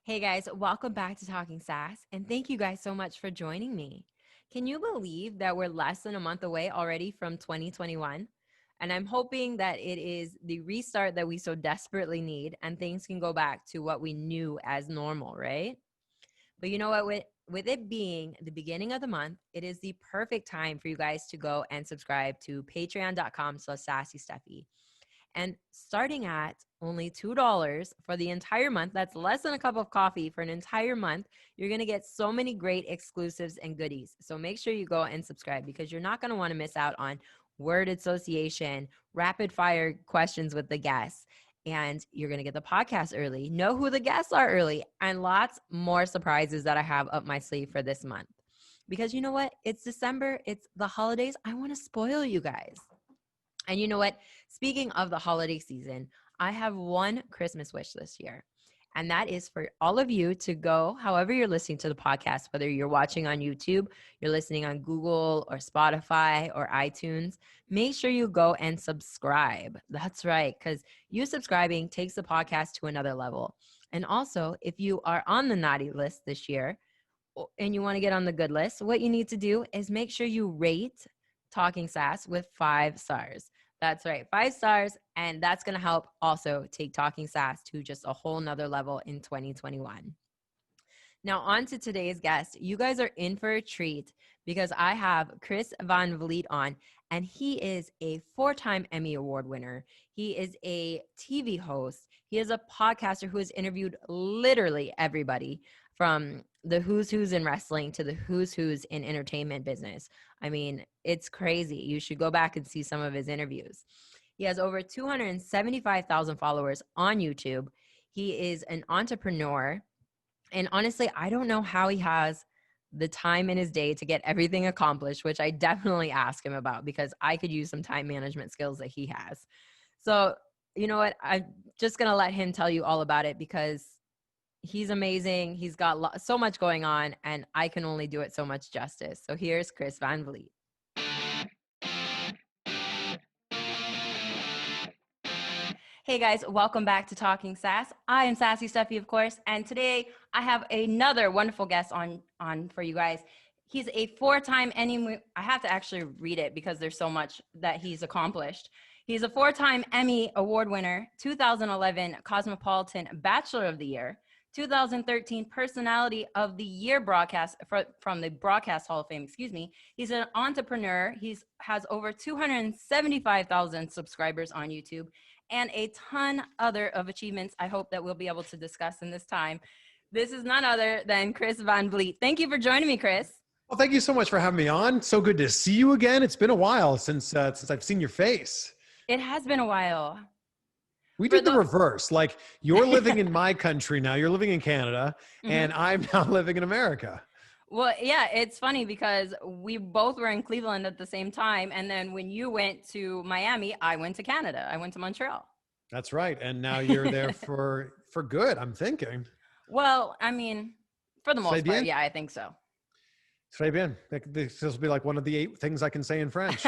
Hey guys, welcome back to Talking Sass, and thank you guys so much for joining me. Can you believe that we're less than a month away already from 2021? And I'm hoping that it is the restart that we so desperately need and things can go back to what we knew as normal, right? But you know what? With it being the beginning of the month, it is the perfect time for you guys to go and subscribe to patreon.com/Sassy Stephie. And starting at only $2 for the entire month, that's less than a cup of coffee for an entire month, you're going to get so many great exclusives and goodies. So make sure you go and subscribe because you're not going to want to miss out on word association, rapid fire questions with the guests, and you're going to get the podcast early, know who the guests are early, and lots more surprises that I have up my sleeve for this month. Because you know what? It's December, it's the holidays. I want to spoil you guys. And you know what? Speaking of the holiday season, I have one Christmas wish this year. And that is for all of you to go, however you're listening to the podcast, whether you're watching on YouTube, you're listening on Google or Spotify or iTunes, make sure you go and subscribe. That's right, because you subscribing takes the podcast to another level. And also, if you are on the naughty list this year and you want to get on the good list, what you need to do is make sure you rate Talking Sass with 5 stars. That's right, 5 stars. And that's going to help also take Talking Sass to just a whole nother level in 2021. Now, on to today's guest. You guys are in for a treat because I have Chris Van Vliet on, and he is a 4-time Emmy Award winner. He is a TV host. He is a podcaster who has interviewed literally everybody from the who's in wrestling to the who's in entertainment business. I mean, it's crazy. You should go back and see some of his interviews. He has over 275,000 followers on YouTube. He is an entrepreneur. And honestly, I don't know how he has the time in his day to get everything accomplished, which I definitely ask him about because I could use some time management skills that he has. So, you know what? I'm just going to let him tell you all about it because he's amazing. He's got so much going on, and I can only do it so much justice. So here's Chris Van Vliet. Hey guys, welcome back to Talking Sass. I am Sassy Stephie, of course, and today I have another wonderful guest on for you guys. He's a 4-time Emmy. I have to actually read it because there's so much that he's accomplished. He's a 4-time Emmy Award winner, 2011 Cosmopolitan Bachelor of the Year, 2013 Personality of the Year broadcast from the Broadcast Hall of Fame, He's an entrepreneur. He has over 275,000 subscribers on YouTube and a ton other of achievements I hope that we'll be able to discuss in this time. This is none other than Chris Van Vliet. Thank you for joining me, Chris. Well, thank you so much for having me on. So good to see you again. It's been a while since I've seen your face. It has been a while. We did the reverse. Like you're living in my country now. You're living in Canada, and I'm now living in America. Well, yeah, it's funny because we both were in Cleveland at the same time. And then when you went to Miami, I went to Canada. I went to Montreal. That's right. And now you're there for good, I'm thinking. Well, I mean, for the most part, yeah, I think so. Très bien. This will be like one of the 8 things I can say in French.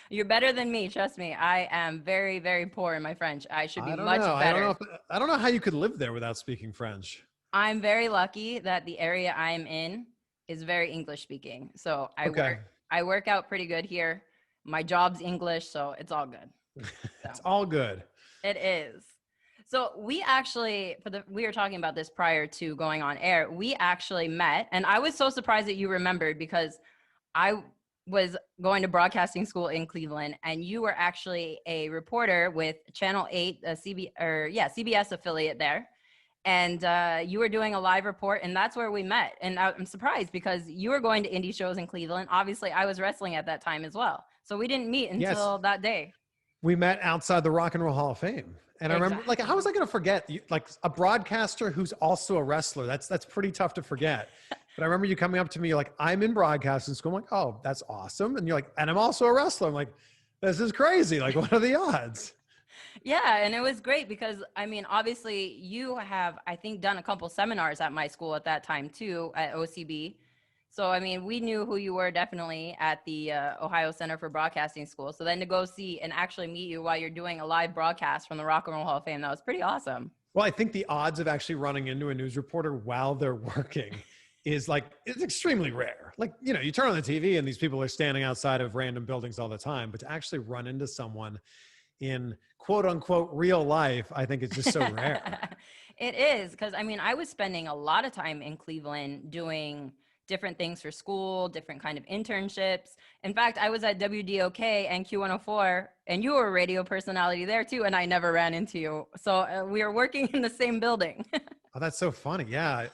You're better than me. Trust me. I am very, very poor in my French. I should be much better. I don't know how you could live there without speaking French. I'm very lucky that the area I'm in is very English speaking. So I work out pretty good here. My job's English, so it's all good. It's all good. It is. So we actually, we were talking about this prior to going on air. We actually met, and I was so surprised that you remembered because I was going to broadcasting school in Cleveland, and you were actually a reporter with Channel 8, CBS affiliate there. And you were doing a live report, and that's where we met. And I'm surprised because you were going to indie shows in Cleveland. Obviously, I was wrestling at that time as well. So we didn't meet until that day. We met outside the Rock and Roll Hall of Fame. And I remember, like, how was I going to forget? Like, a broadcaster who's also a wrestler. That's pretty tough to forget. But I remember you coming up to me, like, I'm in broadcasting school. I'm like, oh, that's awesome. And you're like, and I'm also a wrestler. I'm like, this is crazy. Like, what are the odds? Yeah, and it was great because, I mean, obviously you have, I think, done a couple seminars at my school at that time too, at OCB. So, I mean, we knew who you were definitely at the Ohio Center for Broadcasting School. So then to go see and actually meet you while you're doing a live broadcast from the Rock and Roll Hall of Fame, that was pretty awesome. Well, I think the odds of actually running into a news reporter while they're working is like, it's extremely rare. Like, you know, you turn on the TV and these people are standing outside of random buildings all the time, but to actually run into someone in quote unquote real life, I think it's just so rare. It is, because I mean, I was spending a lot of time in Cleveland doing different things for school, different kind of internships. In fact, I was at WDOK and Q104, and you were a radio personality there too, and I never ran into you. So we were working in the same building. Oh, that's so funny. Yeah.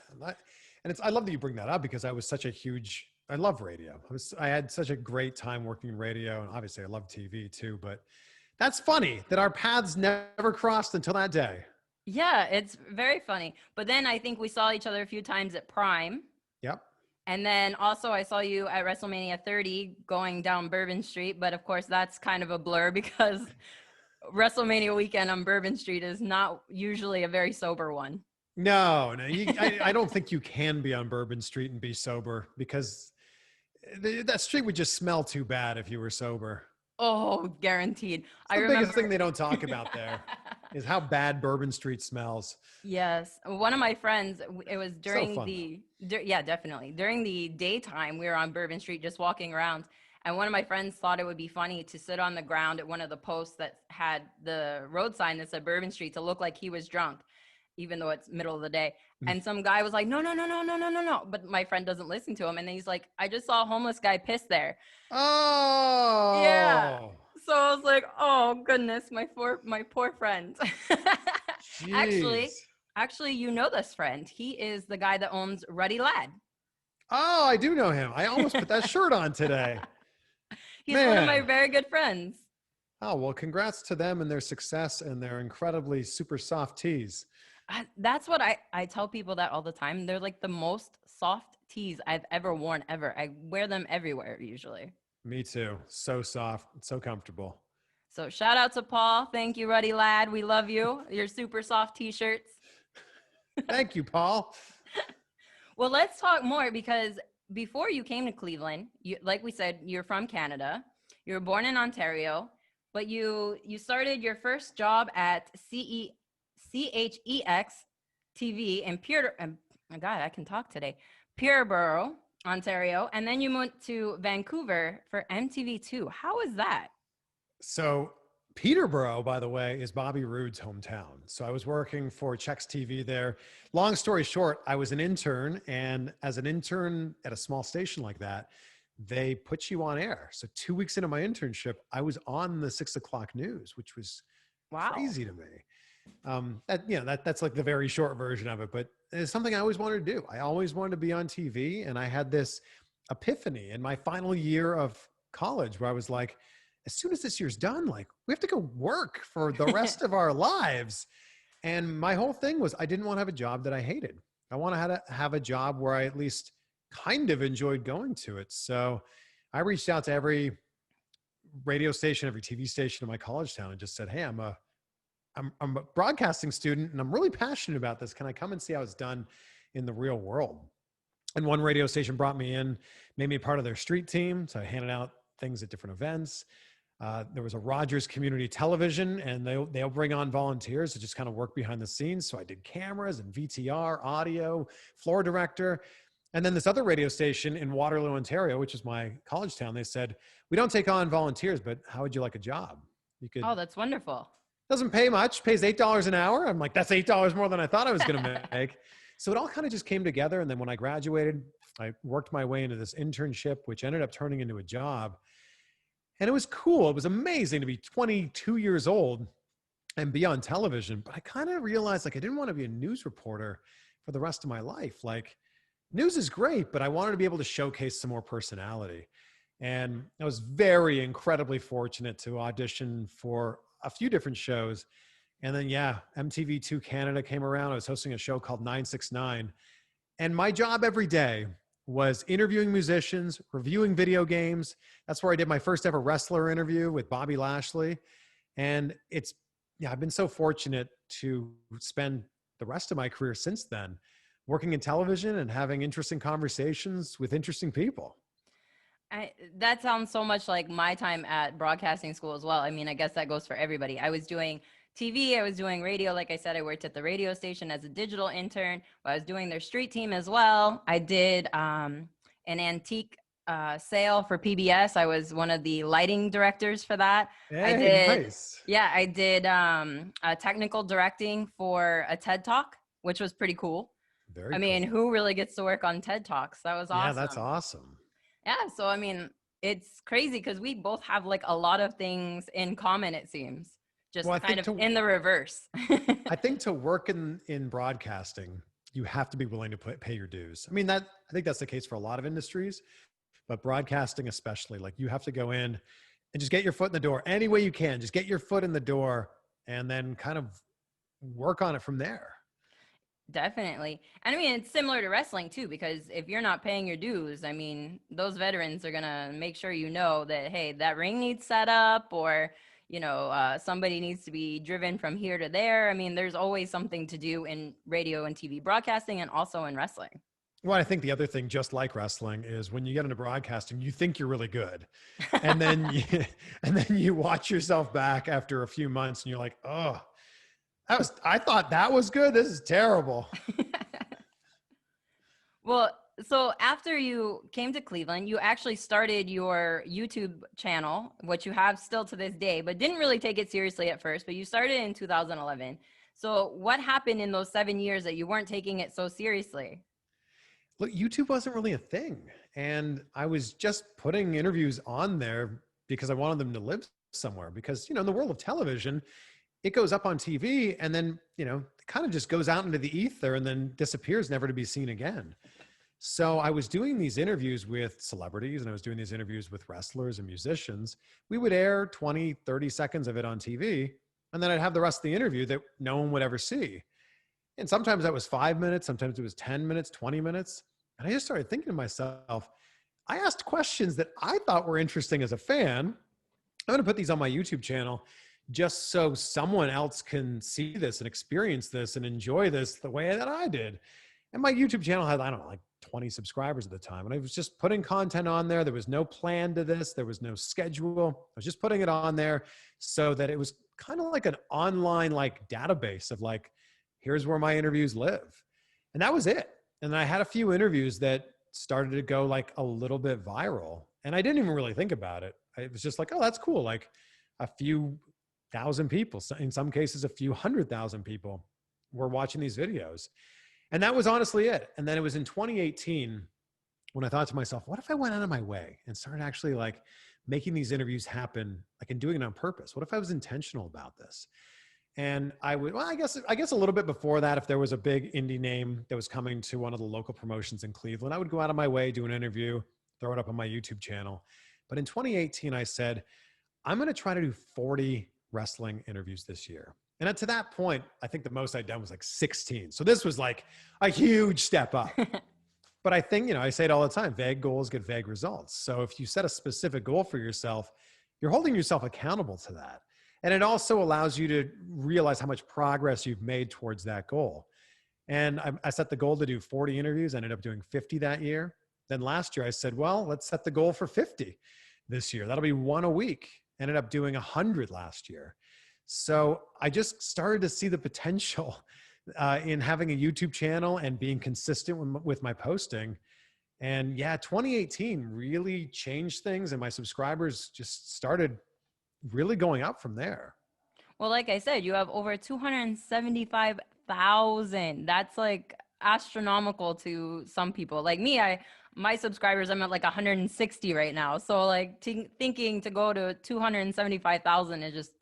I love that you bring that up because I was such a huge, I love radio. I had such a great time working in radio, and obviously I love TV too, but that's funny that our paths never crossed until that day. Yeah, it's very funny. But then I think we saw each other a few times at Prime. Yep. And then also I saw you at WrestleMania 30 going down Bourbon Street. But of course, that's kind of a blur because WrestleMania weekend on Bourbon Street is not usually a very sober one. No, I don't think you can be on Bourbon Street and be sober because that street would just smell too bad if you were sober. Oh, guaranteed. It's the biggest thing they don't talk about there is how bad Bourbon Street smells. Yes. One of my friends, it was during fun, yeah, definitely. During the daytime, we were on Bourbon Street just walking around. And one of my friends thought it would be funny to sit on the ground at one of the posts that had the road sign that said Bourbon Street to look like he was drunk, even though it's middle of the day. And some guy was like, no, no, no, no, no, no, no, no. But my friend doesn't listen to him. And then he's like, I just saw a homeless guy piss there. Oh. Yeah. So I was like, oh goodness, my poor friend. Actually, you know this friend. He is the guy that owns Ruddy Lad. Oh, I do know him. I almost put that shirt on today. He's one of my very good friends. Oh, well, congrats to them and their success and their incredibly super soft tees. That's what I tell people that all the time. They're like the most soft tees I've ever worn ever. I wear them everywhere usually. Me too. So soft, so comfortable. So shout out to Paul. Thank you, Ruddy Lad. We love you. Your super soft t-shirts. Thank you, Paul. Well, let's talk more because before you came to Cleveland, like we said, you're from Canada. You were born in Ontario, but you started your first job at CHEX TV in oh God, I can talk today. Peterborough, Ontario, and then you went to Vancouver for MTV2. How was that? So Peterborough, by the way, is Bobby Roode's hometown. So I was working for Chex TV there. Long story short, I was an intern, and as an intern at a small station like that, they put you on air. So 2 weeks into my internship, I was on the 6 o'clock news, which was crazy to me. That's like the very short version of it, but it's something I always wanted to do. I always wanted to be on TV, and I had this epiphany in my final year of college where I was like, as soon as this year's done, like we have to go work for the rest of our lives. And my whole thing was I didn't want to have a job that I hated. I want to have a job where I at least kind of enjoyed going to it. So I reached out to every radio station, every TV station in my college town and just said, hey, I'm a broadcasting student and I'm really passionate about this. Can I come and see how it's done in the real world? And one radio station brought me in, made me part of their street team. So I handed out things at different events. There was a Rogers Community Television, and they'll bring on volunteers to just kind of work behind the scenes. So I did cameras and VTR, audio, floor director. And then this other radio station in Waterloo, Ontario, which is my college town, they said, we don't take on volunteers, but how would you like a job? Oh, that's wonderful. Doesn't pay much, pays $8 an hour. I'm like, that's $8 more than I thought I was going to make. So it all kind of just came together. And then when I graduated, I worked my way into this internship, which ended up turning into a job. And it was cool. It was amazing to be 22 years old and be on television. But I kind of realized like I didn't want to be a news reporter for the rest of my life. Like news is great, but I wanted to be able to showcase some more personality. And I was very incredibly fortunate to audition for a few different shows. And then, MTV2 Canada came around. I was hosting a show called 969. And my job every day was interviewing musicians, reviewing video games. That's where I did my first ever wrestler interview with Bobby Lashley. And I've been so fortunate to spend the rest of my career since then working in television and having interesting conversations with interesting people. That sounds so much like my time at broadcasting school as well. I mean, I guess that goes for everybody. I was doing TV. I was doing radio. Like I said, I worked at the radio station as a digital intern. I was doing their street team as well. I did an antique sale for PBS. I was one of the lighting directors for that. I Hey, did, nice. yeah, I did technical directing for a TED Talk, which was pretty cool. Very I mean, cool. who really gets to work on TED Talks? That was Yeah, that's awesome. awesome. Yeah, so I mean, it's crazy because we both have like a lot of things in common, it seems, just Well, kind of in the reverse. I think to work in broadcasting, you have to be willing to pay your dues. I mean, I think that's the case for a lot of industries, but broadcasting especially, like you have to go in and just get your foot in the door any way you can. Just get your foot in the door and then kind of work on it from there. Definitely. And I mean, it's similar to wrestling too, because if you're not paying your dues, I mean, those veterans are going to make sure you know that, hey, that ring needs set up, or, somebody needs to be driven from here to there. I mean, there's always something to do in radio and TV broadcasting and also in wrestling. Well, I think the other thing, just like wrestling, is when you get into broadcasting, you think you're really good. And then and then you watch yourself back after a few months and you're like, oh, I thought that was good. This is terrible. Well, so after you came to Cleveland, you actually started your YouTube channel, which you have still to this day, but didn't really take it seriously at first, but you started in 2011. So what happened in those 7 years that you weren't taking it so seriously? Look, YouTube wasn't really a thing. And I was just putting interviews on there because I wanted them to live somewhere. Because, in the world of television, it goes up on TV and then, it kind of just goes out into the ether and then disappears, never to be seen again. So I was doing these interviews with celebrities and I was doing these interviews with wrestlers and musicians. We would air 20, 30 seconds of it on TV, and then I'd have the rest of the interview that no one would ever see. And sometimes that was 5 minutes, sometimes it was 10 minutes, 20 minutes. And I just started thinking to myself, I asked questions that I thought were interesting as a fan. I'm going to put these on my YouTube channel just so someone else can see this and experience this and enjoy this the way that I did. And my YouTube channel had, I don't know, like 20 subscribers at the time. And I was just putting content on there. There was no plan to this. There was no schedule. I was just putting it on there so that it was kind of like an online like database of like, here's where my interviews live. And that was it. And I had a few interviews that started to go like a little bit viral. And I didn't even really think about it. It was just like, oh, that's cool. Like a few thousand people, in some cases, a few 100,000 people were watching these videos. And that was honestly it. And then it was in 2018 when I thought to myself, what if I went out of my way and started actually like making these interviews happen, like and doing it on purpose? What if I was intentional about this? And I would, well, I guess a little bit before that, if there was a big indie name that was coming to one of the local promotions in Cleveland, I would go out of my way, do an interview, throw it up on my YouTube channel. But in 2018, I said, I'm going to try to do 40 wrestling interviews this year. And to that point, I think the most I'd done was like 16. So this was like a huge step up. But I think, I say it all the time, vague goals get vague results. So if you set a specific goal for yourself, you're holding yourself accountable to that. And it also allows you to realize how much progress you've made towards that goal. And I set the goal to do 40 interviews. I ended up doing 50 that year. Then last year I said, well, let's set the goal for 50 this year. That'll be one a week. Ended up doing 100 last year. So I just started to see the potential in having a YouTube channel and being consistent with my posting. And yeah, 2018 really changed things and my subscribers just started really going up from there. Well, like I said, you have over 275,000. That's like astronomical to some people. Like me, my subscribers, I'm at like 160 right now. So like thinking to go to 275,000 is just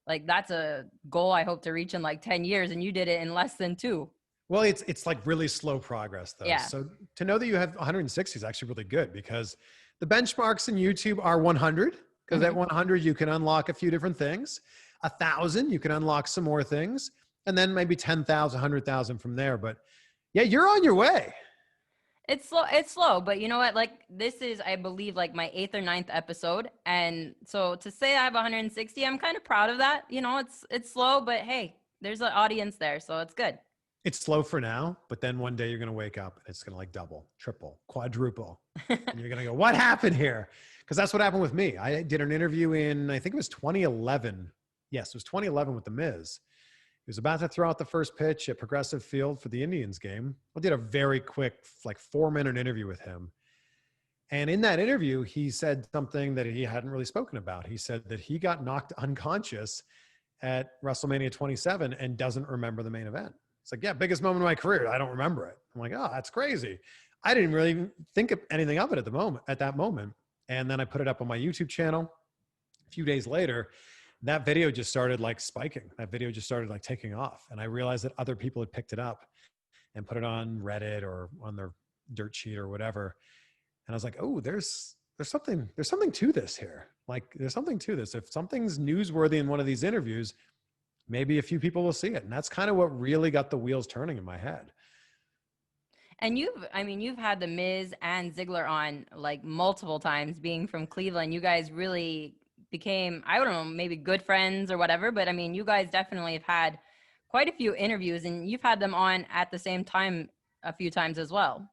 like, that's a goal I hope to reach in like 10 years. And you did it in less than 2. Well, it's like really slow progress though. Yeah. So to know that you have 160 is actually really good because the benchmarks in YouTube are 100. Because at 100, you can unlock a few different things. 1,000, you can unlock some more things. And then maybe 10,000, 100,000 from there. But yeah, you're on your way. It's slow, but you know what? Like this is, I believe, like my 8th or 9th episode. And so to say I have 160, I'm kind of proud of that. It's slow, but hey, there's an audience there. So it's good. It's slow for now, but then one day you're going to wake up and it's going to like double, triple, quadruple. And you're going to go, what happened here? Because that's what happened with me. I did an interview in, I think it was 2011 Yes, it was 2011 with The Miz. He was about to throw out the first pitch at Progressive Field for the Indians game. I did a very quick, like 4-minute interview with him. And in that interview, he said something that he hadn't really spoken about. He said that he got knocked unconscious at WrestleMania 27 and doesn't remember the main event. It's like, yeah, biggest moment of my career. I don't remember it. I'm like, oh, that's crazy. I didn't really think of anything of it at that moment. And then I put it up on my YouTube channel. A few days later, that video just started like spiking. That video just started like taking off. And I realized that other people had picked it up and put it on Reddit or on their dirt sheet or whatever. And I was like, oh, there's something to this here. Like there's something to this. If something's newsworthy in one of these interviews, maybe a few people will see it. And that's kind of what really got the wheels turning in my head. And you've had the Miz and Ziggler on like multiple times. Being from Cleveland, you guys really became, I don't know, maybe good friends or whatever. But I mean, you guys definitely have had quite a few interviews, and you've had them on at the same time a few times as well.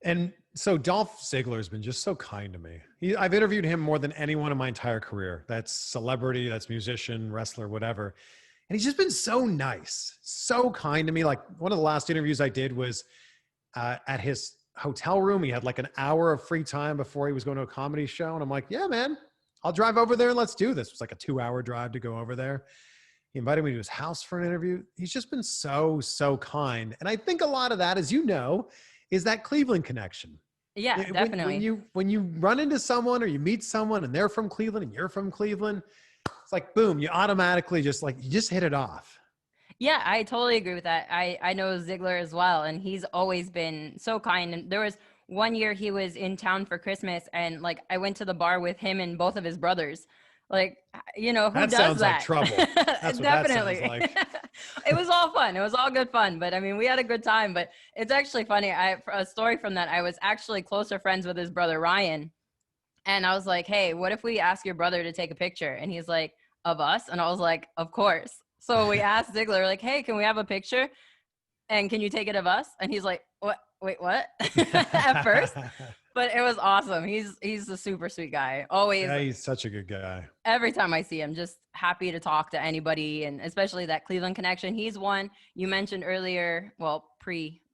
And so Dolph Ziggler has been just so kind to me. I've interviewed him more than anyone in my entire career. That's celebrity, that's musician, wrestler, whatever. And he's just been so nice, so kind to me. Like one of the last interviews I did was at his hotel room. He had like an hour of free time before he was going to a comedy show. And I'm like, yeah, man, I'll drive over there and let's do this. It was like a 2-hour drive to go over there. He invited me to his house for an interview. He's just been so, so kind. And I think a lot of that, as you know, is that Cleveland connection. Yeah, definitely. When you run into someone or you meet someone and they're from Cleveland and you're from Cleveland, it's like, boom, you automatically just hit it off. Yeah, I totally agree with that. I know Ziggler as well, and he's always been so kind. And there was one year he was in town for Christmas, and like I went to the bar with him and both of his brothers. Like, you know, who that does sounds that? Like trouble. That's what Definitely. That sounds like. It was all fun. It was all good fun. But I mean, we had a good time. But it's actually funny. A story from that. I was actually closer friends with his brother Ryan, and I was like, "Hey, what if we ask your brother to take a picture?" And he's like, "Of us?" And I was like, "Of course." So we asked Ziggler, like, "Hey, can we have a picture? And can you take it of us?" And he's like, "What? Wait, what?" At first. But it was awesome. He's a super sweet guy. Always. Yeah, he's such a good guy. Every time I see him, just happy to talk to anybody, and especially that Cleveland connection. He's one you mentioned earlier, well,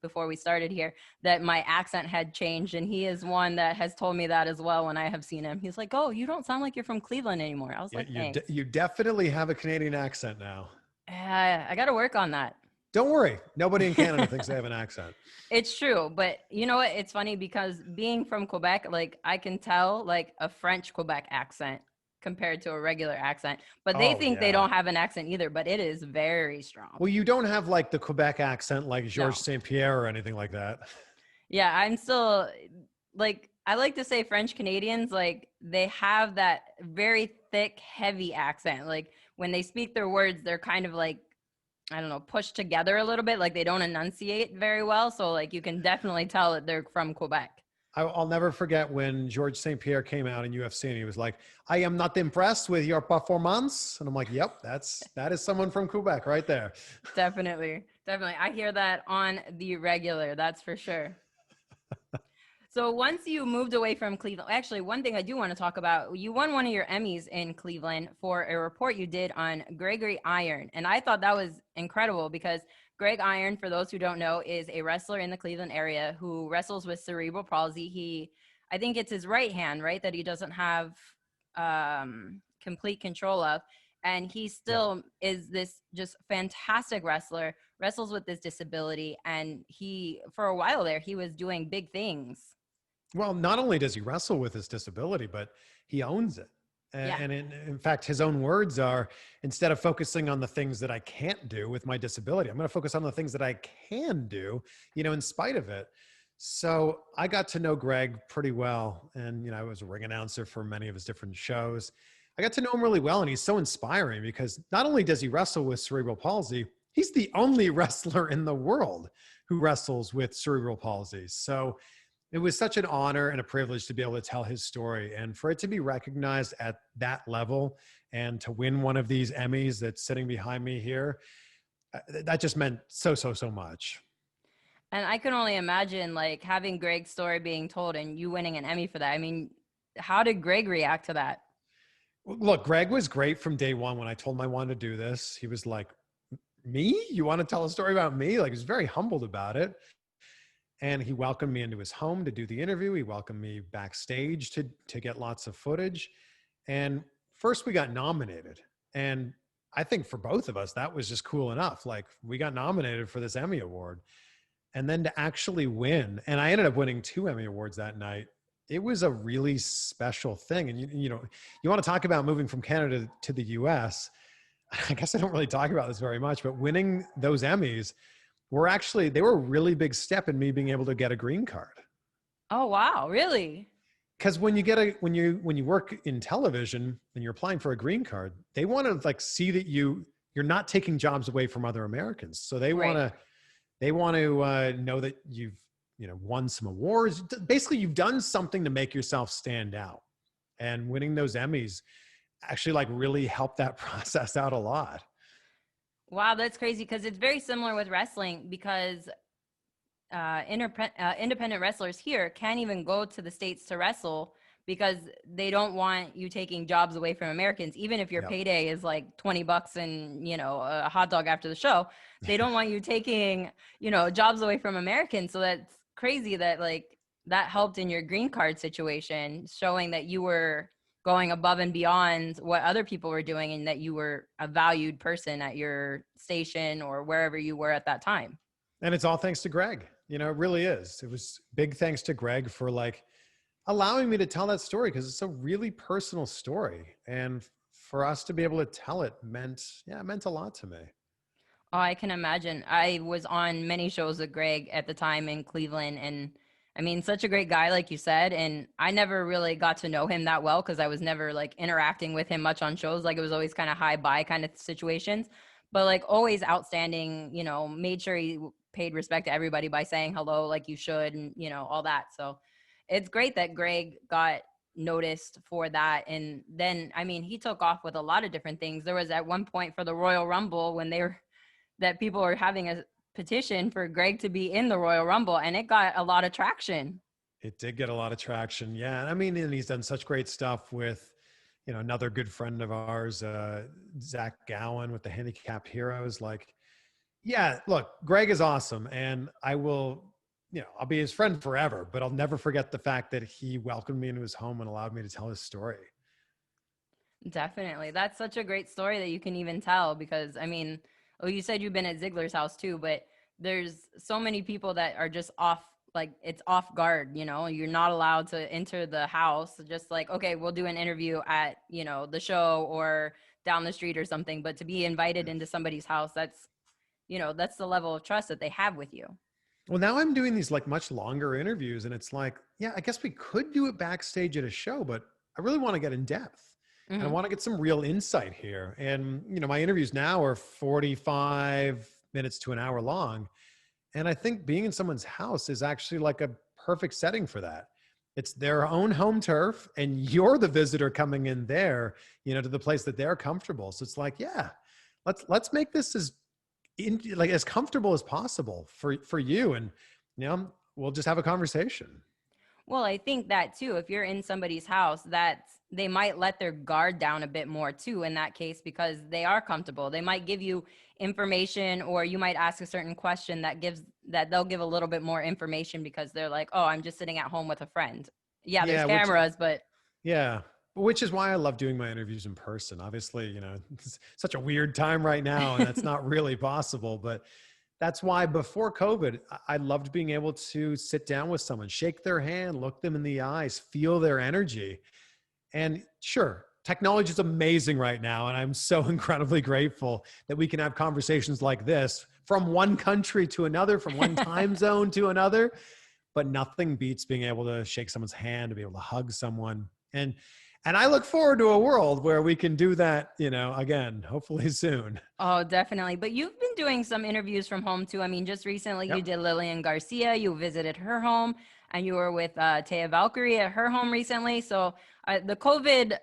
before we started here, that my accent had changed, and he is one that has told me that as well when I have seen him. He's like, "Oh, you don't sound like you're from Cleveland anymore." I was like, "Thanks." You definitely have a Canadian accent now. I got to work on that. Don't worry. Nobody in Canada thinks they have an accent. It's true. But you know what? It's funny because being from Quebec, like I can tell like a French Quebec accent compared to a regular accent, but they think they don't have an accent either, but it is very strong. Well, you don't have like the Quebec accent like Georges St. Pierre or anything like that. Yeah, I'm still like, I like to say French Canadians, like they have that very thick, heavy accent. Like when they speak their words, they're kind of like, I don't know, pushed together a little bit. Like they don't enunciate very well. So like you can definitely tell that they're from Quebec. I'll never forget when Georges St. Pierre came out in UFC and he was like, "I am not impressed with your performance." And I'm like, yep, that is someone from Quebec right there. Definitely. I hear that on the regular. That's for sure. So once you moved away from Cleveland, actually, one thing I do want to talk about, you won one of your Emmys in Cleveland for a report you did on Gregory Iron. And I thought that was incredible because Greg Iron, for those who don't know, is a wrestler in the Cleveland area who wrestles with cerebral palsy. I think it's his right hand, right, that he doesn't have complete control of. And he still is this just fantastic wrestler, wrestles with this disability. And for a while there, he was doing big things. Well, not only does he wrestle with his disability, but he owns it. And in fact, his own words are, instead of focusing on the things that I can't do with my disability, I'm going to focus on the things that I can do, in spite of it. So I got to know Greg pretty well. And, I was a ring announcer for many of his different shows. I got to know him really well. And he's so inspiring because not only does he wrestle with cerebral palsy, he's the only wrestler in the world who wrestles with cerebral palsy. So it was such an honor and a privilege to be able to tell his story and for it to be recognized at that level and to win one of these Emmys that's sitting behind me here. That just meant so much. And I can only imagine like having Greg's story being told and you winning an Emmy for that. I mean, how did Greg react to that? Look, Greg was great from day one. When I told him I wanted to do this, he was like, me? You want to tell a story about me? Like, he was very humbled about it. And he welcomed me into his home to do the interview. He welcomed me backstage to get lots of footage. And first we got nominated. And I think for both of us, that was just cool enough. Like, we got nominated for this Emmy Award. And then to actually win, and I ended up winning 2 Emmy Awards that night. It was a really special thing. And you know, you want to talk about moving from Canada to the US. I guess I don't really talk about this very much, but winning those Emmys they were a really big step in me being able to get a green card. Oh, wow. Really? Because when you work in television and you're applying for a green card, they want to like see that you're not taking jobs away from other Americans. So they want to know that you've won some awards. Basically, you've done something to make yourself stand out. And winning those Emmys actually like really helped that process out a lot. Wow, that's crazy, because it's very similar with wrestling, because independent wrestlers here can't even go to the States to wrestle because they don't want you taking jobs away from Americans. Even if your payday is like $20 and, a hot dog after the show, they don't want you taking, jobs away from Americans. So that's crazy that like that helped in your green card situation, showing that you were going above and beyond what other people were doing and that you were a valued person at your station or wherever you were at that time. And it's all thanks to Greg. It really is. It was big thanks to Greg for like allowing me to tell that story, because it's a really personal story. And for us to be able to tell it meant a lot to me. Oh, I can imagine. I was on many shows with Greg at the time in Cleveland, and I mean, such a great guy, like you said. And I never really got to know him that well because I was never like interacting with him much on shows. Like, it was always kind of high buy kind of situations, but like always outstanding, made sure he paid respect to everybody by saying hello, like you should, and, all that. So it's great that Greg got noticed for that. And then, I mean, he took off with a lot of different things. There was at one point for the Royal Rumble when that people were having a petition for Greg to be in the Royal Rumble, and it got a lot of traction. It did get a lot of traction. Yeah. I mean, and he's done such great stuff with, another good friend of ours, Zach Gowen with the Handicapped Heroes. Like, yeah, look, Greg is awesome. And I will, I'll be his friend forever, but I'll never forget the fact that he welcomed me into his home and allowed me to tell his story. Definitely. That's such a great story that you can even tell, because I mean, well, you said you've been at Ziegler's house too, but there's so many people that are just off, like it's off guard, you're not allowed to enter the house. Just like, okay, we'll do an interview at, the show or down the street or something, but to be invited into somebody's house, that's the level of trust that they have with you. Well, now I'm doing these like much longer interviews, and it's like, yeah, I guess we could do it backstage at a show, but I really want to get in depth. And I want to get some real insight here. And, my interviews now are 45 minutes to an hour long. And I think being in someone's house is actually like a perfect setting for that. It's their own home turf, and you're the visitor coming in there, to the place that they're comfortable. So it's like, yeah, let's make this as comfortable as possible for you. And, we'll just have a conversation. Well, I think that too, if you're in somebody's house, that they might let their guard down a bit more too in that case, because they are comfortable. They might give you information, or you might ask a certain question that they'll give a little bit more information because they're like, oh, I'm just sitting at home with a friend. Yeah, there's cameras, but. Yeah. Which is why I love doing my interviews in person. Obviously, it's such a weird time right now, and that's not really possible, but that's why before COVID, I loved being able to sit down with someone, shake their hand, look them in the eyes, feel their energy. And sure, technology is amazing right now. And I'm so incredibly grateful that we can have conversations like this from one country to another, from one time zone to another. But nothing beats being able to shake someone's hand, to be able to hug someone. And I look forward to a world where we can do that, again, hopefully soon. Oh, definitely. But you've been doing some interviews from home too. I mean, just recently you did Lillian Garcia, you visited her home, and you were with Taya Valkyrie at her home recently. So the COVID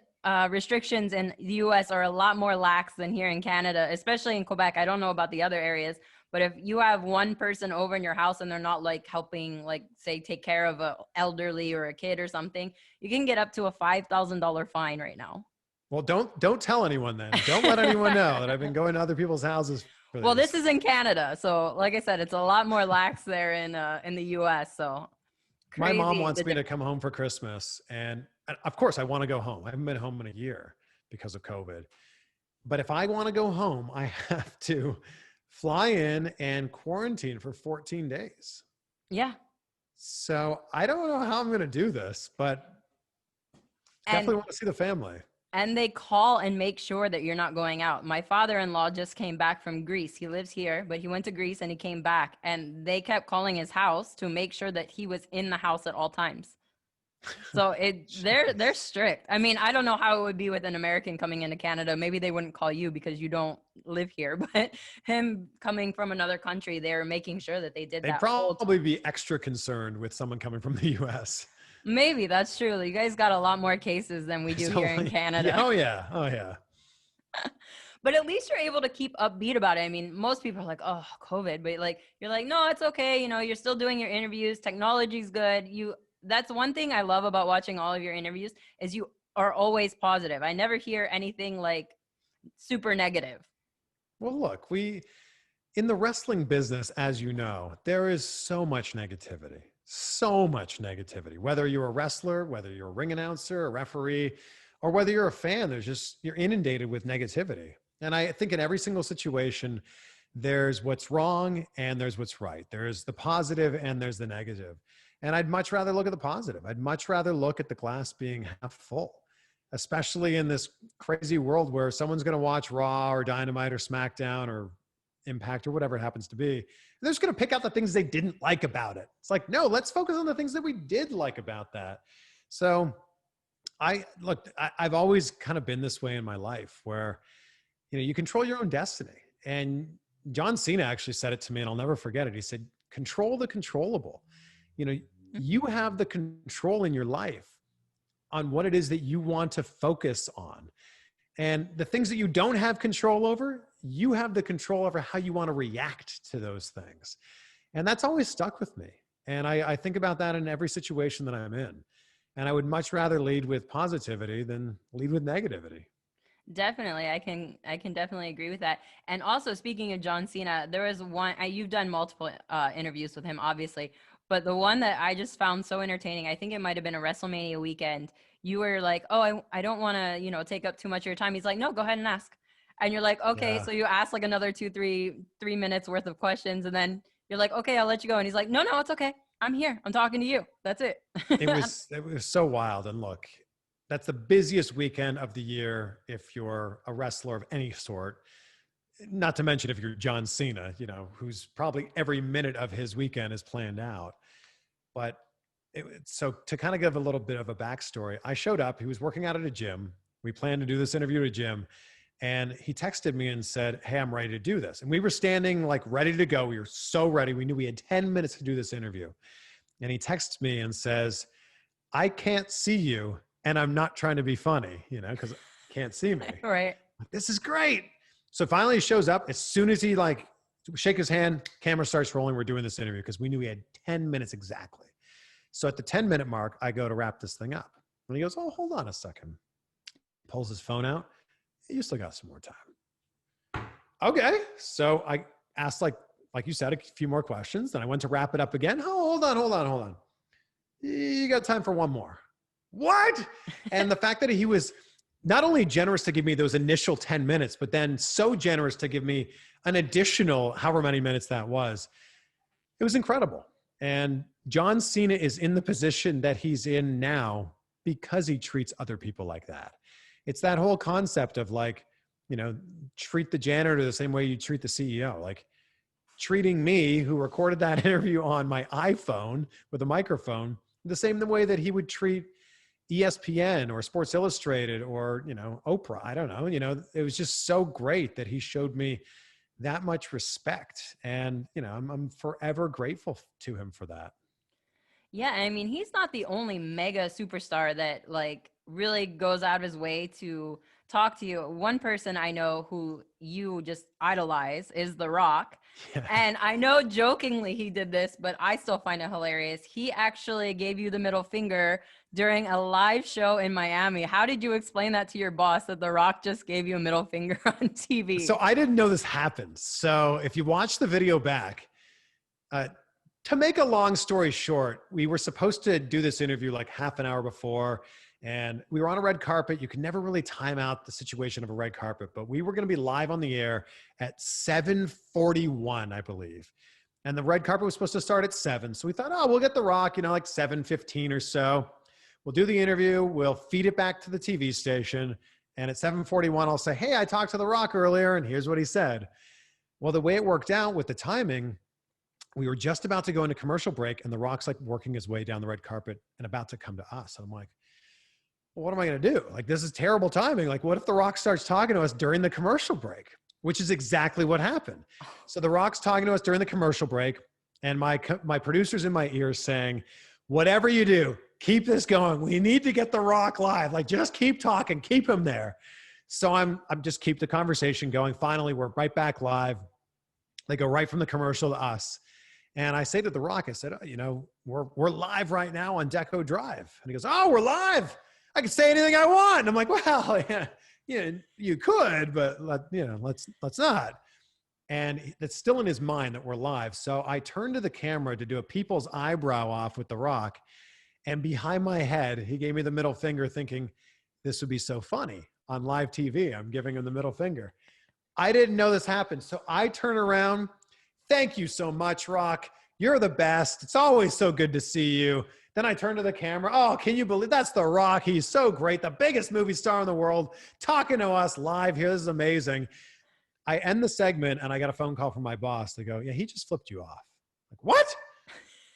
restrictions in the US are a lot more lax than here in Canada, especially in Quebec. I don't know about the other areas, but if you have one person over in your house and they're not like helping, like say, take care of an elderly or a kid or something, you can get up to a $5,000 fine right now. Well, don't tell anyone then. Don't let anyone know that I've been going to other people's houses for Well, these. this is in Canada, so like I said, it's a lot more lax there in the U.S. So My mom crazy. wants me to come home for Christmas, and of course I want to go home. I haven't been home in a year because of COVID. But if I want to go home, I have to fly in and quarantine for 14 days. Yeah. So I don't know how I'm going to do this, but definitely And want to see the family. and they call and make sure that you're not going out. My father-in-law just came back from Greece. He lives here, but he went to Greece and he came back, and they kept calling his house to make sure that he was in the house at all times. So they're strict. I mean, I don't know how it would be with an American coming into Canada. Maybe they wouldn't call you because you don't live here, but him coming from another country, they're making sure that they did They'd that whole probably be extra concerned with someone coming from the US. Maybe that's true. You guys got a lot more cases than we do So, here in like, Canada. yeah, oh yeah. Oh yeah. But at least you're able to keep upbeat about it. I mean, most people are like, "Oh, COVID," but like you're like, "No, it's okay. You know, you're still doing your interviews. Technology's good." That's one thing I love about watching all of your interviews is you are always positive. I never hear anything like super negative. Well, look, in the wrestling business, as you know, there is so much negativity. So much negativity. Whether you're a wrestler, whether you're a ring announcer, a referee, or whether you're a fan, you're inundated with negativity. And I think in every single situation, there's what's wrong and there's what's right. There's the positive and there's the negative. And I'd much rather look at the positive. I'd much rather look at the glass being half full, especially in this crazy world where someone's going to watch Raw or Dynamite or SmackDown or Impact or whatever it happens to be. They're just going to pick out the things they didn't like about it. It's like, no, let's focus on the things that we did like about that. So I've always kind of been this way in my life where, you control your own destiny. And John Cena actually said it to me, and I'll never forget it. He said, control the controllable. You have the control in your life on what it is that you want to focus on. And the things that you don't have control over, you have the control over how you want to react to those things. And that's always stuck with me. And I think about that in every situation that I'm in. And I would much rather lead with positivity than lead with negativity. Definitely. I can definitely agree with that. And also, speaking of John Cena, there was one, you've done multiple interviews with him, obviously, but the one that I just found so entertaining, I think it might have been a WrestleMania weekend. You were like, "Oh, I don't want to, take up too much of your time." He's like, "No, go ahead and ask." And you're like, "Okay." Yeah. So you ask like another 3 minutes worth of questions, and then you're like, "Okay, I'll let you go." And he's like, "No, it's okay. I'm here. I'm talking to you. That's it." It was so wild. And look, that's the busiest weekend of the year if you're a wrestler of any sort. Not to mention if you're John Cena, who's probably every minute of his weekend is planned out. But so to kind of give a little bit of a backstory, I showed up. He was working out at a gym. We planned to do this interview at a gym. And he texted me and said, "Hey, I'm ready to do this." And we were standing like ready to go. We were so ready. We knew we had 10 minutes to do this interview. And he texts me and says, "I can't see you. And I'm not trying to be funny, because you can't see me." Right. This is great. So finally he shows up. As soon as he shake his hand, camera starts rolling. We're doing this interview because we knew we had 10 minutes exactly. So at the 10-minute mark, I go to wrap this thing up. And he goes, "Oh, hold on a second." Pulls his phone out. "You still got some more time." Okay. So I asked, like you said, a few more questions. Then I went to wrap it up again. "Oh, hold on. You got time for one more." What? And the fact that he was not only generous to give me those initial 10 minutes, but then so generous to give me an additional however many minutes that was, it was incredible. And John Cena is in the position that he's in now because he treats other people like that. It's that whole concept of treat the janitor the same way you treat the CEO. Like treating me, who recorded that interview on my iPhone with a microphone, the same way that he would treat ESPN or Sports Illustrated or, Oprah. I don't know. It was just so great that he showed me that much respect. And, I'm forever grateful to him for that. Yeah, I mean, he's not the only mega superstar that like really goes out of his way to talk to you, one person I know who you just idolize is The Rock. Yeah. And I know jokingly he did this, but I still find it hilarious. He actually gave you the middle finger during a live show in Miami. How did you explain that to your boss that The Rock just gave you a middle finger on TV? So I didn't know this happened. So if you watch the video back, to make a long story short, we were supposed to do this interview like half an hour before, and we were on a red carpet. You can never really time out the situation of a red carpet, but we were going to be live on the air at 7:41, I believe. And the red carpet was supposed to start at 7. So we thought, oh, we'll get The Rock, like 7:15 or so. We'll do the interview. We'll feed it back to the TV station. And at 7:41, I'll say, hey, I talked to The Rock earlier, and here's what he said. Well, the way it worked out with the timing, we were just about to go into commercial break, and The Rock's like working his way down the red carpet and about to come to us. And I'm like, well, what am I going to do? Like, this is terrible timing. Like, what if The Rock starts talking to us during the commercial break? Which is exactly what happened. So The Rock's talking to us during the commercial break, and my producer's in my ears saying, whatever you do, keep this going. We need to get The Rock live. Like, just keep talking, keep him there. So I'm just keep the conversation going. Finally, we're right back live. They go right from the commercial to us. And I say to The Rock, I said, oh, we're live right now on Deco Drive. And he goes, oh, we're live. I can say anything I want. And I'm like, well, yeah, you could, but let's not. And it's still in his mind that we're live. So I turned to the camera to do a people's eyebrow off with The Rock. And behind my head, he gave me the middle finger thinking this would be so funny on live TV. I'm giving him the middle finger. I didn't know this happened. So I turn around. Thank you so much, Rock. You're the best. It's always so good to see you. Then I turn to the camera. Oh, can you believe that's The Rock? He's so great. The biggest movie star in the world talking to us live here. This is amazing. I end the segment and I got a phone call from my boss. They go, yeah, he just flipped you off. Like, what?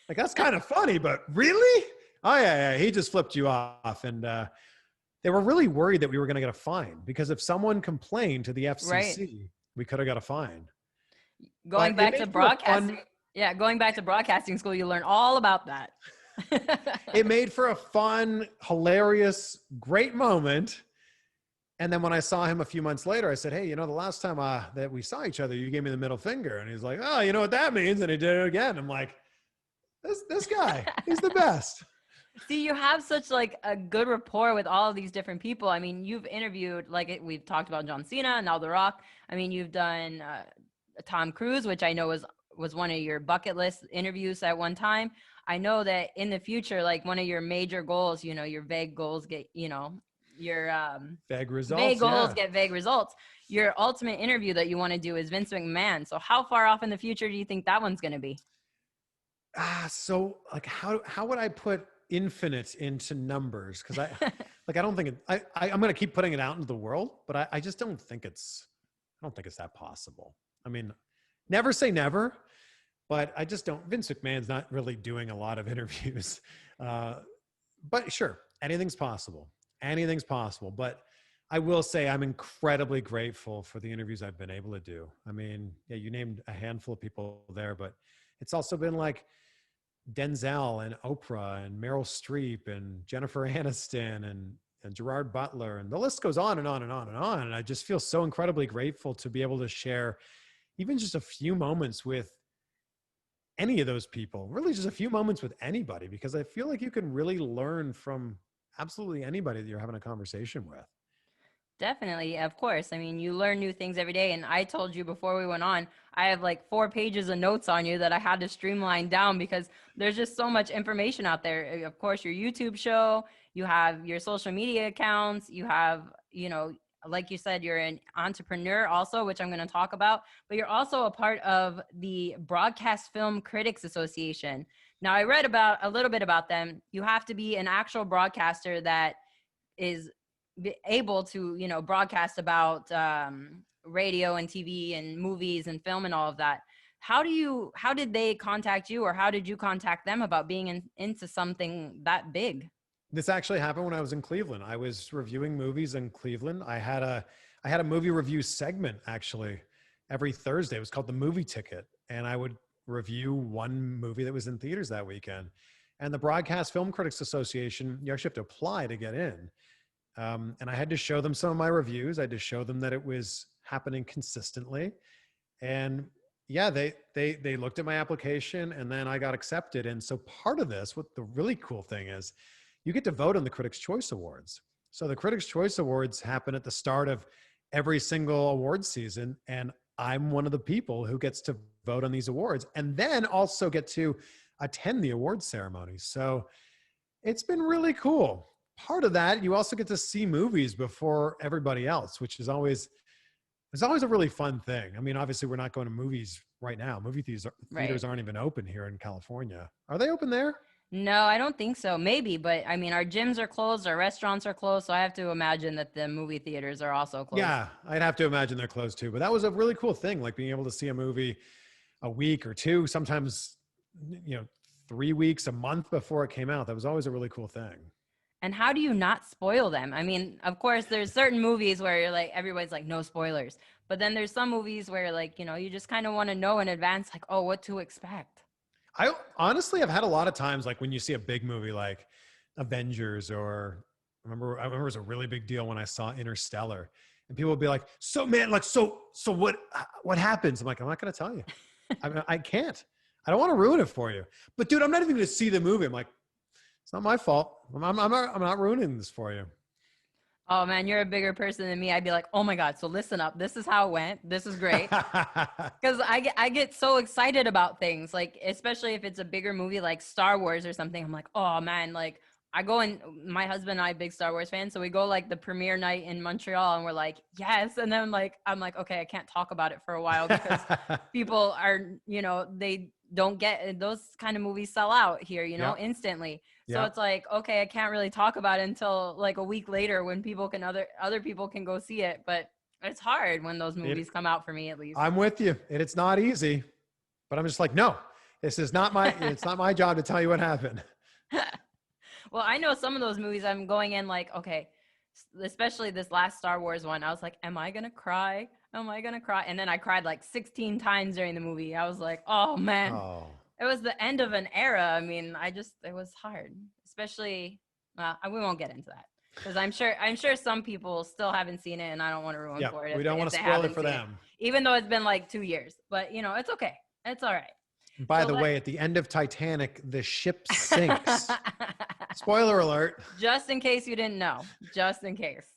Like, that's kind of funny, but really? Oh, yeah, he just flipped you off. And they were really worried that we were going to get a fine because if someone complained to the FCC, right, we could have got a fine. Going back to broadcasting. Yeah, going back to broadcasting school, you learn all about that. It made for a fun, hilarious, great moment. And then when I saw him a few months later, I said, hey, the last time that we saw each other, you gave me the middle finger. And he's like, oh, you know what that means? And he did it again. I'm like, this guy, he's the best. See, you have such like a good rapport with all of these different people. I mean, you've interviewed, we've talked about John Cena, now The Rock. I mean, you've done Tom Cruise, which I know was one of your bucket list interviews at one time. I know that in the future, like one of your major goals, your vague goals get, your vague results. Vague goals get vague results. Your ultimate interview that you want to do is Vince McMahon. So how far off in the future do you think that one's going to be? So like how would I put infinite into numbers? Because I don't think I'm going to keep putting it out into the world, but I just don't think it's that possible. I mean, never say never, but I just don't. Vince McMahon's not really doing a lot of interviews, but sure, anything's possible. Anything's possible. But I will say I'm incredibly grateful for the interviews I've been able to do. I mean, yeah, you named a handful of people there, but it's also been like Denzel and Oprah and Meryl Streep and Jennifer Aniston and Gerard Butler, and the list goes on and on and on and on. And I just feel so incredibly grateful to be able to share even just a few moments with any of those people, really just a few moments with anybody, because I feel like you can really learn from absolutely anybody that you're having a conversation with. Definitely, of course. I mean, you learn new things every day. And I told you before we went on, I have like 4 pages of notes on you that I had to streamline down because there's just so much information out there. Of course, your YouTube show, you have your social media accounts, you have, like you said, you're an entrepreneur also, which I'm going to talk about, but you're also a part of the Broadcast Film Critics Association. Now, I read about a little bit about them. You have to be an actual broadcaster that is able to, broadcast about radio and TV and movies and film and all of that. How did they contact you, or how did you contact them about being into something that big? This actually happened when I was in Cleveland. I was reviewing movies in Cleveland. I had a movie review segment actually every Thursday. It was called The Movie Ticket. And I would review one movie that was in theaters that weekend. And the Broadcast Film Critics Association, you actually have to apply to get in. And I had to show them some of my reviews. I had to show them that it was happening consistently. And yeah, they looked at my application, and then I got accepted. And so part of this, what the really cool thing is, you get to vote on the Critics' Choice Awards. So the Critics' Choice Awards happen at the start of every single award season. And I'm one of the people who gets to vote on these awards and then also get to attend the award ceremony. So it's been really cool. Part of that, you also get to see movies before everybody else, which is always, it's always a really fun thing. I mean, obviously we're not going to movies right now. Movie theaters aren't even open here in California. Are they open there? No, I don't think so. Maybe, but I mean, our gyms are closed, our restaurants are closed, so I have to imagine that the movie theaters are also closed. Yeah, I'd have to imagine they're closed too. But that was a really cool thing, like being able to see a movie a week or two, sometimes, 3 weeks, a month before it came out. That was always a really cool thing. And how do you not spoil them? I mean, of course, there's certain movies where you're like, everybody's like, no spoilers. But then there's some movies where like, you just kind of want to know in advance, like, oh, what to expect. I honestly have had a lot of times, like when you see a big movie like Avengers, or I remember it was a really big deal when I saw Interstellar, and people would be like, so man, like, so what happens? I'm like, I'm not going to tell you. I mean, I can't. I don't want to ruin it for you. But dude, I'm not even going to see the movie. I'm like, it's not my fault. I'm not ruining this for you. Oh man, you're a bigger person than me. I'd be like, oh my God, so listen up. This is how it went. This is great. Because I get so excited about things, like, especially if it's a bigger movie like Star Wars or something. I'm like, oh man, like I go and my husband and I, big Star Wars fans. So we go like the premiere night in Montreal and we're like, yes. And then I'm like, okay, I can't talk about it for a while because people are, they don't get those kind of movies sell out here, instantly. So it's like, okay, I can't really talk about it until like a week later when people can other people can go see it. But it's hard when those movies come out, for me at least. I'm with you. And it's not easy, but I'm just like, no, this is not it's not my job to tell you what happened. Well, I know some of those movies I'm going in like, okay, especially this last Star Wars one. I was like, am I going to cry? Am I going to cry? And then I cried like 16 times during the movie. I was like, oh man. Oh. It was the end of an era. I mean, it was hard, especially, we won't get into that because I'm sure some people still haven't seen it and I don't want to ruin for it. We don't want to spoil it for them. Even though it's been like 2 years, but it's okay. It's all right. By the way, at the end of Titanic, the ship sinks. Spoiler alert. Just in case you didn't know, just in case.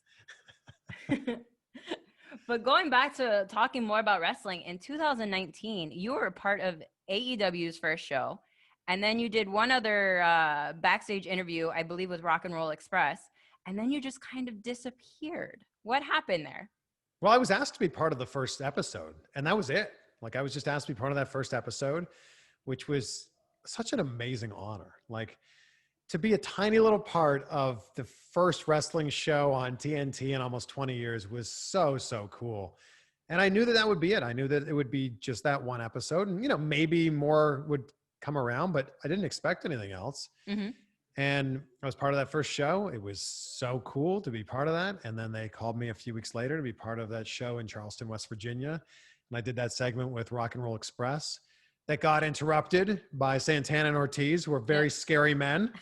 But going back to talking more about wrestling, in 2019, you were a part of AEW's first show. And then you did one other backstage interview, I believe, with Rock and Roll Express. And then you just kind of disappeared. What happened there? Well, I was asked to be part of the first episode, and that was it. Like, I was just asked to be part of that first episode, which was such an amazing honor. Like, to be a tiny little part of the first wrestling show on TNT in almost 20 years was so, so cool. And I knew that would be it. I knew that it would be just that one episode, and, maybe more would come around, but I didn't expect anything else. Mm-hmm. And I was part of that first show. It was so cool to be part of that. And then they called me a few weeks later to be part of that show in Charleston, West Virginia. And I did that segment with Rock and Roll Express that got interrupted by Santana and Ortiz, who are very scary men.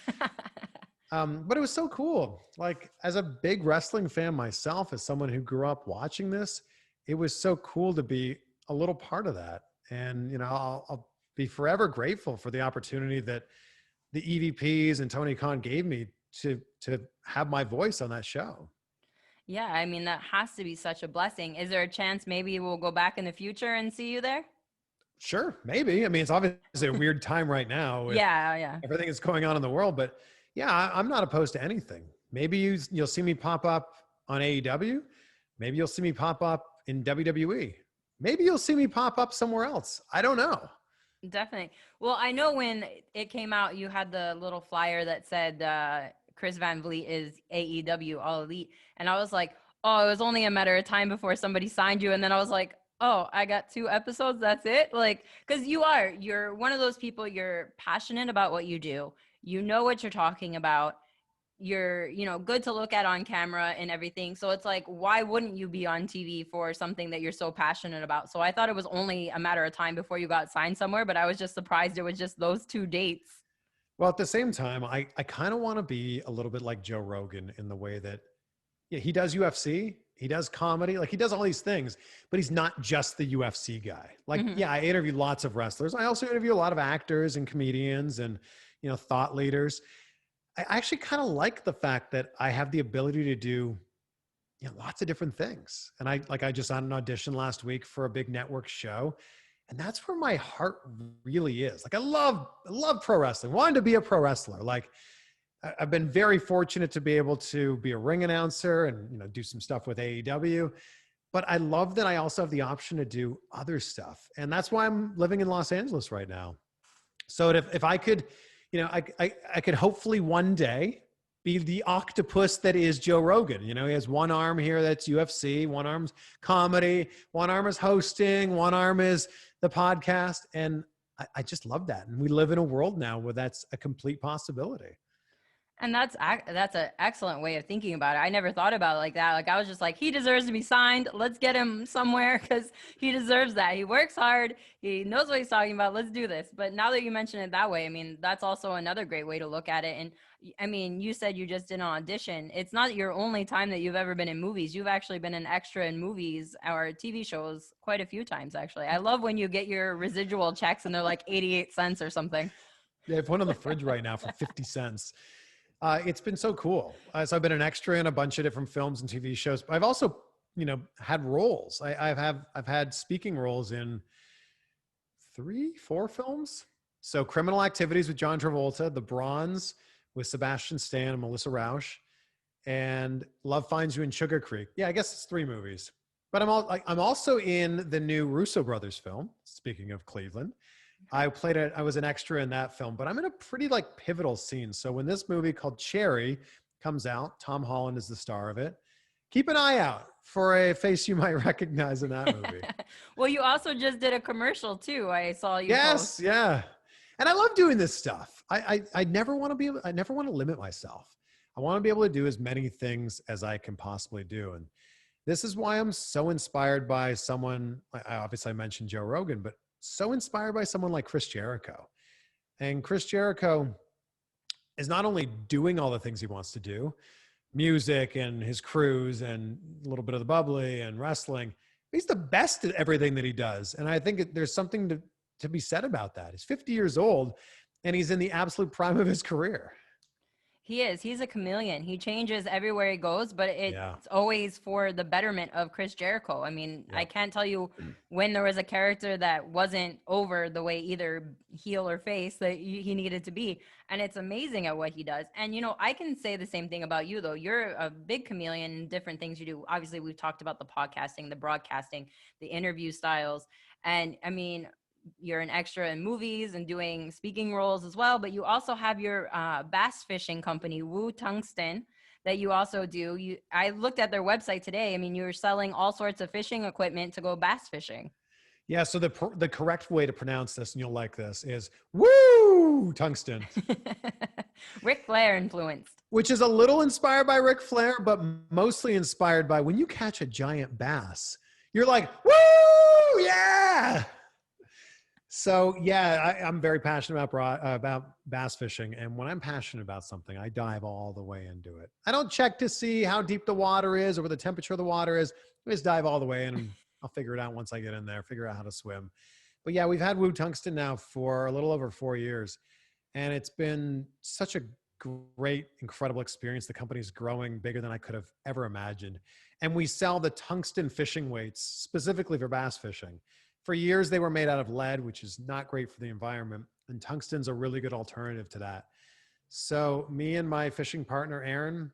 But it was so cool. Like, as a big wrestling fan myself, as someone who grew up watching this, it was so cool to be a little part of that. And, I'll be forever grateful for the opportunity that the EVPs and Tony Khan gave me to have my voice on that show. Yeah, I mean, that has to be such a blessing. Is there a chance maybe we'll go back in the future and see you there? Sure, maybe. I mean, it's obviously a weird time right now with everything that's going on in the world, but yeah, I'm not opposed to anything. Maybe you'll see me pop up on AEW. Maybe you'll see me pop up in WWE. Maybe you'll see me pop up somewhere else. I don't know. Definitely. Well, I know when it came out, you had the little flyer that said Chris Van Vliet is AEW All Elite. And I was like, oh, it was only a matter of time before somebody signed you. And then I was like, oh, I got 2 episodes. That's it. Like, because you're one of those people, you're passionate about what you do. You know what you're talking about. You're, good to look at on camera and everything. So it's like, why wouldn't you be on TV for something that you're so passionate about? So I thought it was only a matter of time before you got signed somewhere, but I was just surprised it was just those 2 dates. Well, at the same time, I kind of want to be a little bit like Joe Rogan in the way that Yeah, he does UFC. He does comedy. Like he does all these things, but he's not just the UFC guy. Like, yeah, I interview lots of wrestlers. I also interview a lot of actors and comedians and, thought leaders. I actually kind of like the fact that I have the ability to do, lots of different things. And I just had an audition last week for a big network show. And that's where my heart really is. Like I love pro wrestling. Wanted to be a pro wrestler. Like I've been very fortunate to be able to be a ring announcer and, do some stuff with AEW. But I love that I also have the option to do other stuff. And that's why I'm living in Los Angeles right now. So if I could, I could hopefully one day be the octopus that is Joe Rogan. He has one arm here that's UFC, one arm's comedy, one arm is hosting, one arm is the podcast. And I just love that. And we live in a world now where that's a complete possibility. And that's an excellent way of thinking about it. I never thought about it like that. Like I was just like, he deserves to be signed. Let's get him somewhere because he deserves that. He works hard. He knows what he's talking about. Let's do this. But now that you mention it that way, I mean, that's also another great way to look at it. And I mean, you said you just did an audition. It's not your only time that you've ever been in movies. You've actually been an extra in movies or TV shows quite a few times, actually. I love when you get your residual checks and they're like 88 cents or something. Yeah, I have one on the fridge right now for 50 cents. It's been so cool. So I've been an extra in a bunch of different films and TV shows. I've also, had roles. I've had speaking roles in 3-4 films. So Criminal Activities with John Travolta, The Bronze with Sebastian Stan and Melissa Rauch, and Love Finds You in Sugar Creek. Yeah, I guess it's 3 movies. But I'm also in the new Russo brothers film. Speaking of Cleveland. I was an extra in that film, but I'm in a pretty pivotal scene. So when this movie called Cherry comes out, Tom Holland is the star of it. Keep an eye out for a face you might recognize in that movie. Well, you also just did a commercial too. I saw you. Yes. Post. Yeah. And I love doing this stuff. I never want to limit myself. I want to be able to do as many things as I can possibly do. And this is why I'm so inspired by someone. I mentioned Joe Rogan, but so inspired by someone like Chris Jericho. And Chris Jericho is not only doing all the things he wants to do, music and his cruise and a little bit of the bubbly and wrestling, he's the best at everything that he does. And I think there's something to be said about that. He's 50 years old and he's in the absolute prime of his career. He is. He's a chameleon. He changes everywhere he goes, but it's always for the betterment of Chris Jericho. I mean, I can't tell you when there was a character that wasn't over the way either heel or face that he needed to be. And it's amazing at what he does. And, I can say the same thing about you, though. You're a big chameleon in different things you do. Obviously, we've talked about the podcasting, the broadcasting, the interview styles. And, I mean, you're an extra in movies and doing speaking roles as well, but you also have your bass fishing company, Woo Tungsten, that you also do. I looked at their website today. I mean, you're selling all sorts of fishing equipment to go bass fishing. Yeah. So the correct way to pronounce this, and you'll like this, is Woo Tungsten. Ric Flair influenced. Which is a little inspired by Ric Flair, but mostly inspired by when you catch a giant bass, you're like, woo, yeah. So yeah, I'm very passionate about bass fishing. And when I'm passionate about something, I dive all the way into it. I don't check to see how deep the water is or what the temperature of the water is. I just dive all the way in and I'll figure it out once I get in there, figure out how to swim. But yeah, we've had Woo Tungsten now for a little over 4 years. And it's been such a great, incredible experience. The company's growing bigger than I could have ever imagined. And we sell the tungsten fishing weights specifically for bass fishing. For years, they were made out of lead, which is not great for the environment. And tungsten's a really good alternative to that. So me and my fishing partner, Aaron,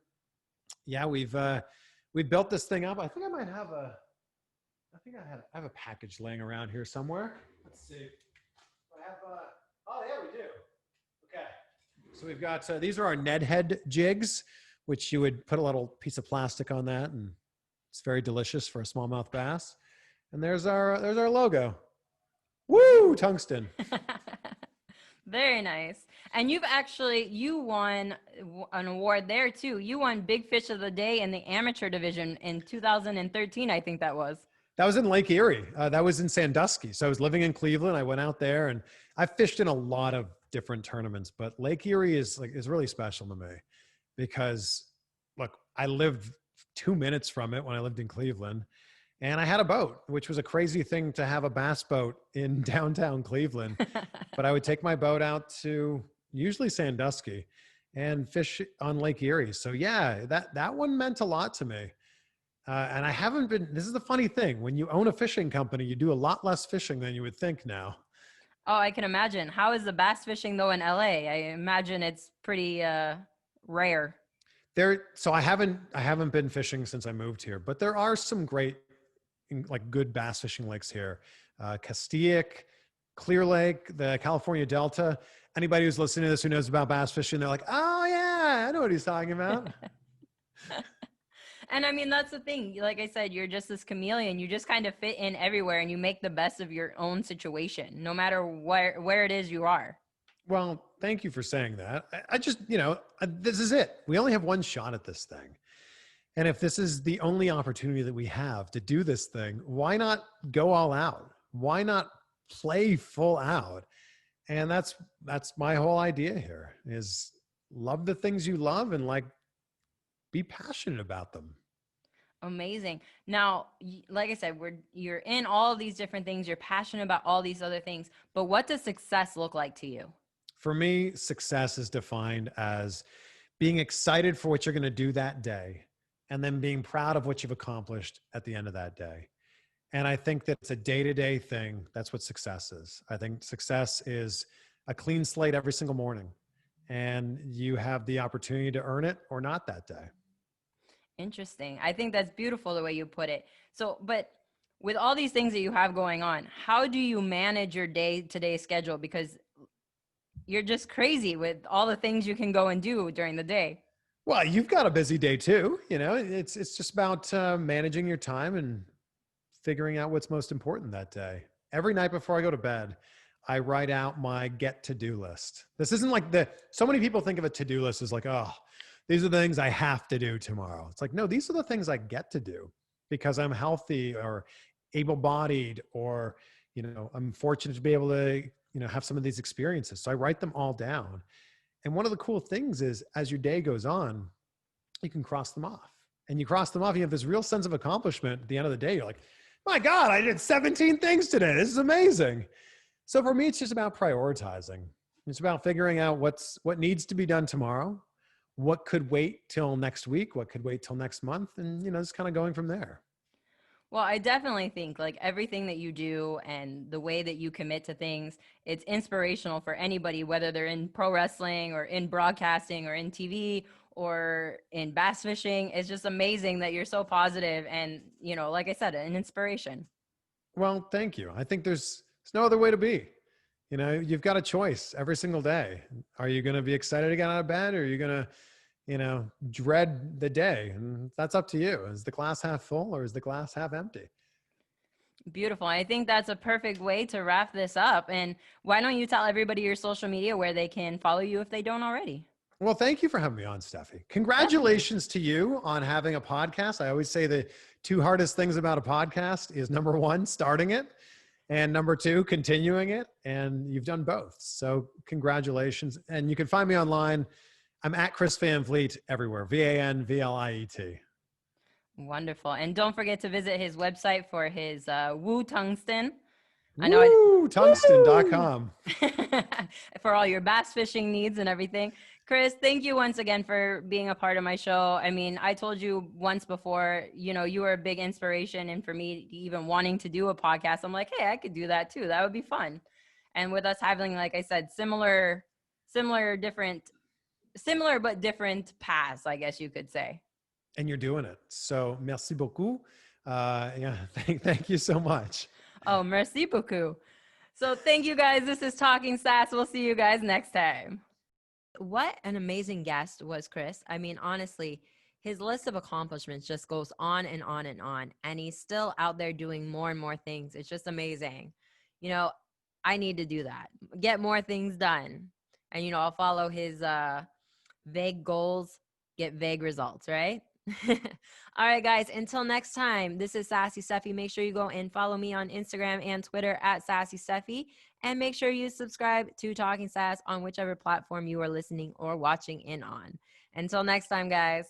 yeah, we've built this thing up. I think I might have I have a package laying around here somewhere. Let's see. Yeah, we do. Okay. So we've got, these are our Ned head jigs, which you would put a little piece of plastic on that. And it's very delicious for a smallmouth bass. And there's our logo. Woo, Tungsten. Very nice. And you won an award there too. You won Big Fish of the Day in the amateur division in 2013, I think that was. That was in Lake Erie. That was in Sandusky. So I was living in Cleveland. I went out there and I fished in a lot of different tournaments, but Lake Erie is really special to me because look, I lived 2 minutes from it when I lived in Cleveland. And I had a boat, which was a crazy thing to have a bass boat in downtown Cleveland. But I would take my boat out to usually Sandusky and fish on Lake Erie. So yeah, that one meant a lot to me. And I haven't been, this is the funny thing. When you own a fishing company, you do a lot less fishing than you would think now. Oh, I can imagine. How is the bass fishing though in LA? I imagine it's pretty rare. So I haven't been fishing since I moved here, but there are some great, like good bass fishing lakes here. Castaic, Clear Lake, the California Delta. Anybody who's listening to this who knows about bass fishing, they're like, oh yeah, I know what he's talking about. And I mean, that's the thing. Like I said, you're just this chameleon. You just kind of fit in everywhere and you make the best of your own situation, no matter where it is you are. Well, thank you for saying that. I just, this is it. We only have one shot at this thing. And if this is the only opportunity that we have to do this thing, why not go all out? Why not play full out? And that's my whole idea here is love the things you love and like be passionate about them. Amazing. Now, like I said, you're in all of these different things. You're passionate about all these other things. But what does success look like to you? For me, success is defined as being excited for what you're going to do that day and then being proud of what you've accomplished at the end of that day. And I think that it's a day-to-day thing. That's what success is. I think success is a clean slate every single morning, and you have the opportunity to earn it or not that day. Interesting. I think that's beautiful the way you put it. So, but with all these things that you have going on, how do you manage your day-to-day schedule? Because you're just crazy with all the things you can go and do during the day. Well, you've got a busy day too. It's just about managing your time and figuring out what's most important that day. Every night before I go to bed, I write out my to-do list. This isn't like so many people think of a to-do list as like, oh, these are the things I have to do tomorrow. It's like, no, these are the things I get to do because I'm healthy or able-bodied or, I'm fortunate to be able to, have some of these experiences. So I write them all down. And one of the cool things is as your day goes on, you can cross them off. And you cross them off, you have this real sense of accomplishment at the end of the day. You're like, my God, I did 17 things today. This is amazing. So for me, it's just about prioritizing. It's about figuring out what needs to be done tomorrow, what could wait till next week, what could wait till next month, and just kind of going from there. Well, I definitely think like everything that you do and the way that you commit to things, it's inspirational for anybody, whether they're in pro wrestling or in broadcasting or in TV or in bass fishing. It's just amazing that you're so positive and, like I said, an inspiration. Well, thank you. I think there's no other way to be. You've got a choice every single day. Are you going to be excited to get out of bed or are you going to, dread the day? And that's up to you. Is the glass half full or is the glass half empty? Beautiful. I think that's a perfect way to wrap this up. And why don't you tell everybody your social media where they can follow you if they don't already? Well, thank you for having me on, Stephie. Congratulations to you on having a podcast. I always say the two hardest things about a podcast is number one, starting it, and number two, continuing it. And you've done both. So congratulations. And you can find me online. I'm at Chris Van Vliet everywhere. VanVliet. Wonderful. And don't forget to visit his website for his Woo Tungsten. Tungsten.com. For all your bass fishing needs and everything. Chris, thank you once again for being a part of my show. I mean, I told you once before, you were a big inspiration. And for me, even wanting to do a podcast, I'm like, hey, I could do that too. That would be fun. And with us having, like I said, similar but different paths, I guess you could say. And you're doing it. So merci beaucoup. Thank you so much. Oh, merci beaucoup. So thank you guys. This is Talking Sass. We'll see you guys next time. What an amazing guest was Chris. I mean, honestly, his list of accomplishments just goes on and on and on. And he's still out there doing more and more things. It's just amazing. I need to do that. Get more things done. And, I'll follow his vague goals, get vague results, right? All right, guys, until next time, this is Sassy Stephie. Make sure you go and follow me on Instagram and Twitter at Sassy Stephie. And make sure you subscribe to Talking Sass on whichever platform you are listening or watching in on. Until next time, guys.